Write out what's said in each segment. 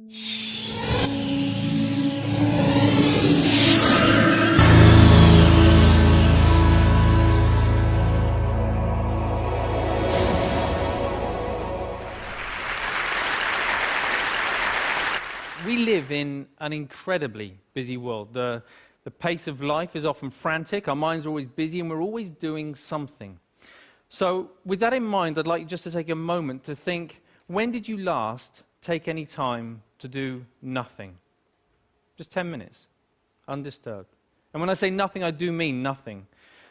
We live in an incredibly busy world. The pace of life is often frantic, our minds are always busy, and we're always doing something. So, with that in mind, I'd like you just to take a moment to think, when did you last take any time to do nothing? Just 10 minutes, undisturbed. And when I say nothing, I do mean nothing.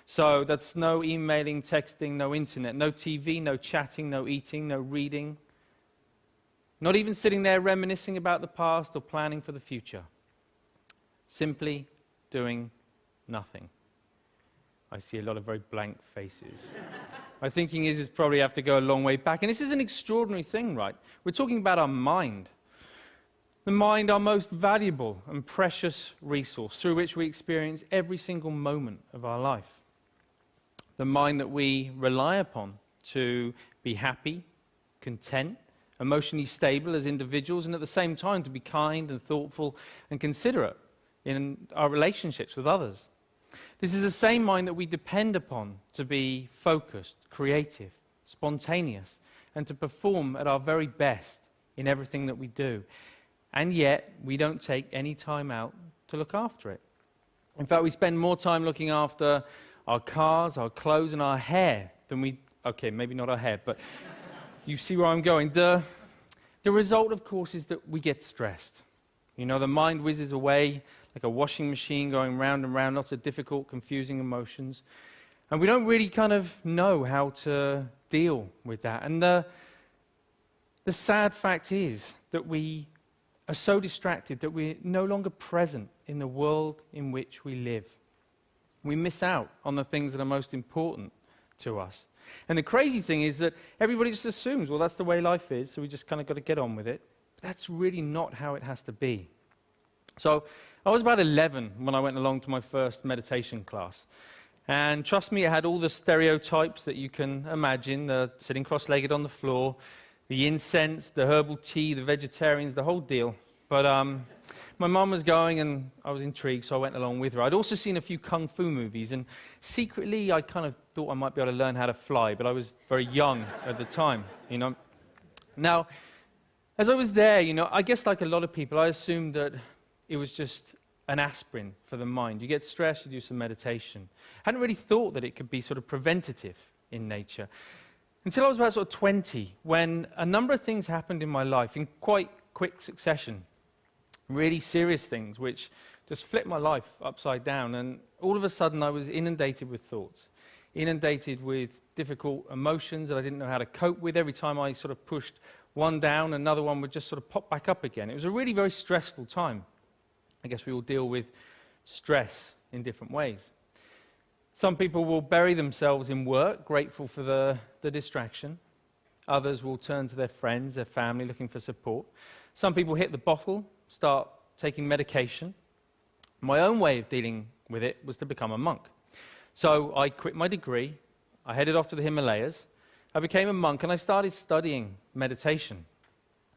So that's no emailing, texting, no internet, no TV, no chatting, no eating, no reading. Not even sitting there reminiscing about the past or planning for the future. Simply doing nothing. I see a lot of very blank faces. My thinking is it's probably have to go a long way back. And this is an extraordinary thing, right? We're talking about our mind. The mind, our most valuable and precious resource through which we experience every single moment of our life. The mind that we rely upon to be happy, content, emotionally stable as individuals, and at the same time to be kind and thoughtful and considerate in our relationships with others. This is the same mind that we depend upon to be focused, creative, spontaneous, and to perform at our very best in everything that we do. And yet, we don't take any time out to look after it. In fact, we spend more time looking after our cars, our clothes, and our hair than we... Okay, maybe not our hair, but you see where I'm going. The result, of course, is that we get stressed. You know, the mind whizzes away like a washing machine going round and round, lots of difficult, confusing emotions. And we don't really kind of know how to deal with that. And the sad fact is that we are so distracted that we're no longer present in the world in which we live. We miss out on the things that are most important to us. And the crazy thing is that everybody just assumes, well, that's the way life is, so we just kind of got to get on with it. But that's really not how it has to be. So I was about 11 when I went along to my first meditation class. And trust me, it had all the stereotypes that you can imagine, the sitting cross-legged on the floor, the incense, the herbal tea, the vegetarians, the whole deal. But my mum was going and I was intrigued, so I went along with her. I'd also seen a few kung fu movies, and secretly I kind of thought I might be able to learn how to fly, but I was very young at the time, you know. Now, as I was there, you know, I guess like a lot of people, I assumed that it was just an aspirin for the mind. You get stressed, you do some meditation. I hadn't really thought that it could be sort of preventative in nature. Until I was about sort of 20, when a number of things happened in my life in quite quick succession. Really serious things, which just flipped my life upside down. And all of a sudden, I was inundated with thoughts, inundated with difficult emotions that I didn't know how to cope with. Every time I sort of pushed one down, another one would just sort of pop back up again. It was a really very stressful time. I guess we all deal with stress in different ways. Some people will bury themselves in work, grateful for the distraction. Others will turn to their friends, their family, looking for support. Some people hit the bottle, start taking medication. My own way of dealing with it was to become a monk. So I quit my degree, I headed off to the Himalayas, I became a monk, and I started studying meditation.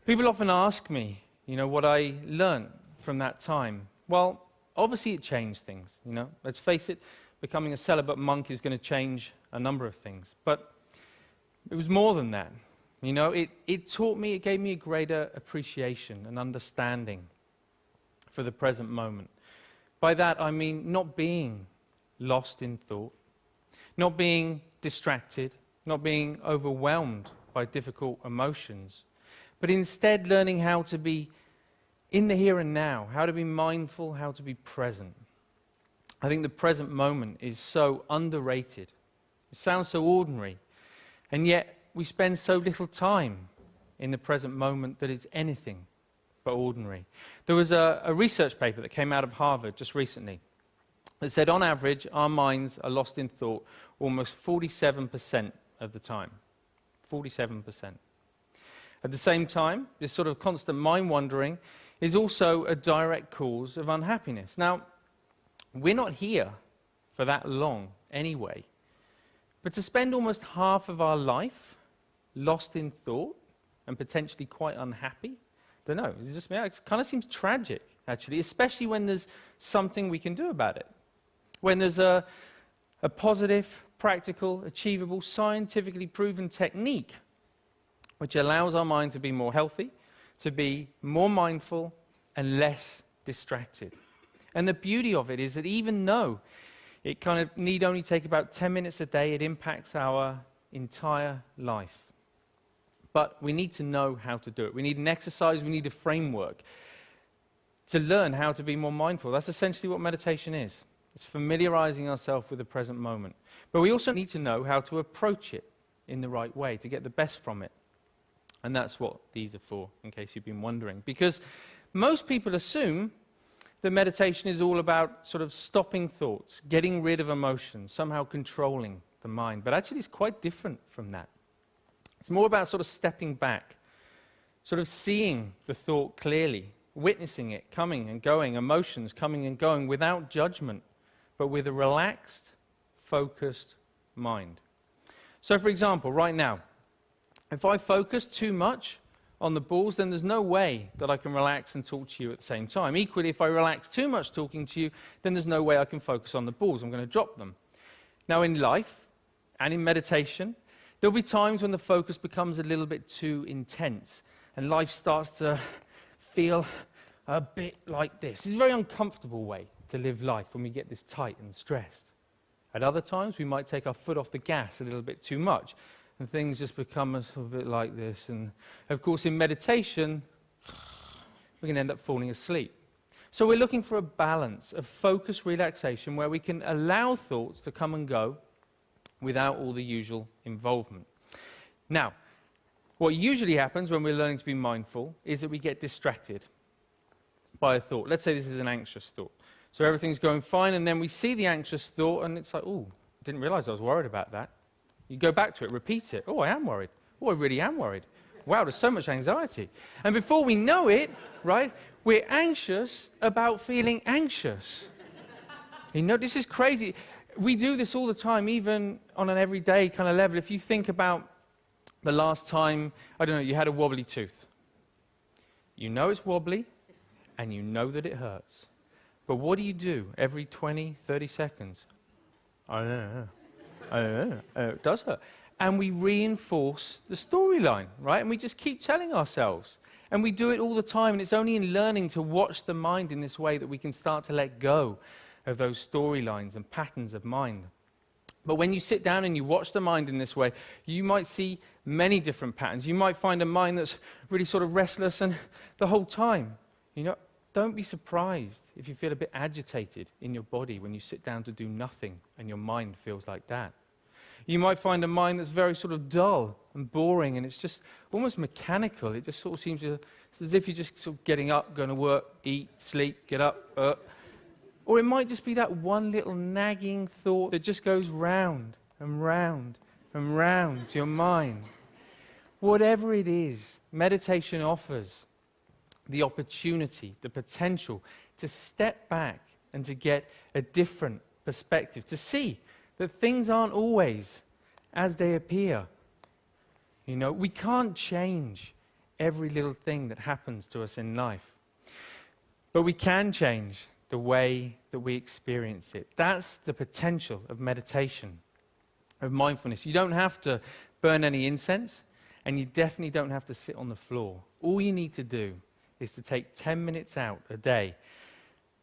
People often ask me, you know, what I learned from that time. Well, obviously it changed things, you know. Let's face it, becoming a celibate monk is going to change a number of things. But it was more than that. You know, it taught me, it gave me a greater appreciation and understanding for the present moment. By that, I mean not being lost in thought, not being distracted, not being overwhelmed by difficult emotions, but instead learning how to be in the here and now, how to be mindful, how to be present. I think the present moment is so underrated. It sounds so ordinary, and yet we spend so little time in the present moment that it's anything but ordinary. There was a research paper that came out of Harvard just recently that said on average our minds are lost in thought almost 47% of the time. 47%. At the same time, this sort of constant mind wandering is also a direct cause of unhappiness. Now, we're not here for that long anyway, but to spend almost half of our life lost in thought and potentially quite unhappy, Don't know. It's just me. It kind of seems tragic, actually, especially when there's something we can do about it. When there's a positive, practical, achievable, scientifically proven technique which allows our mind to be more healthy, to be more mindful, and less distracted. And the beauty of it is that even though it kind of need only take about 10 minutes a day, it impacts our entire life. But we need to know how to do it. We need an exercise, we need a framework to learn how to be more mindful. That's essentially what meditation is. It's familiarizing ourselves with the present moment. But we also need to know how to approach it in the right way to get the best from it. And that's what these are for, in case you've been wondering. Because most people assume that meditation is all about sort of stopping thoughts, getting rid of emotions, somehow controlling the mind. But actually it's quite different from that. It's more about sort of stepping back, sort of seeing the thought clearly, witnessing it coming and going, emotions coming and going without judgment, but with a relaxed, focused mind. So for example, right now, if I focus too much on the balls, then there's no way that I can relax and talk to you at the same time. Equally, if I relax too much talking to you, then there's no way I can focus on the balls. I'm going to drop them. Now in life and in meditation, there'll be times when the focus becomes a little bit too intense and life starts to feel a bit like this. It's a very uncomfortable way to live life when we get this tight and stressed. At other times, we might take our foot off the gas a little bit too much and things just become a little bit like this. And of course, in meditation, we can end up falling asleep. So we're looking for a balance of focused relaxation where we can allow thoughts to come and go without all the usual involvement. Now, what usually happens when we're learning to be mindful is that we get distracted by a thought. Let's say this is an anxious thought. So everything's going fine, and then we see the anxious thought, and it's like, oh, I didn't realize I was worried about that. You go back to it, repeat it. Oh, I am worried. Oh, I really am worried. Wow, there's so much anxiety. And before we know it, right, we're anxious about feeling anxious. You know, this is crazy. We do this all the time, even on an everyday kind of level. If you think about the last time, I don't know, you had a wobbly tooth. You know it's wobbly, and you know that it hurts. But what do you do every 20, 30 seconds? I don't know. It does hurt. And we reinforce the storyline, right? And we just keep telling ourselves. And we do it all the time, and it's only in learning to watch the mind in this way that we can start to let go of those storylines and patterns of mind. But when you sit down and you watch the mind in this way, you might see many different patterns. You might find a mind that's really sort of restless and the whole time. You know, don't be surprised if you feel a bit agitated in your body when you sit down to do nothing and your mind feels like that. You might find a mind that's very sort of dull and boring, and it's just almost mechanical. It just sort of seems to, it's as if you're just sort of getting up, going to work, eat, sleep, get up. Or it might just be that one little nagging thought that just goes round and round and round to your mind. Whatever it is, meditation offers the opportunity, the potential to step back and to get a different perspective, to see that things aren't always as they appear. You know, we can't change every little thing that happens to us in life, but we can change the way that we experience it. That's the potential of meditation, of mindfulness. You don't have to burn any incense, and you definitely don't have to sit on the floor. All you need to do is to take 10 minutes out a day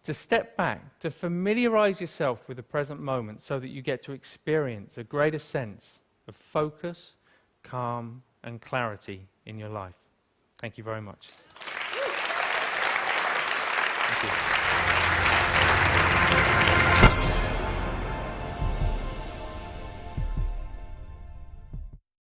to step back, to familiarize yourself with the present moment so that you get to experience a greater sense of focus, calm, and clarity in your life. Thank you very much. Thank you.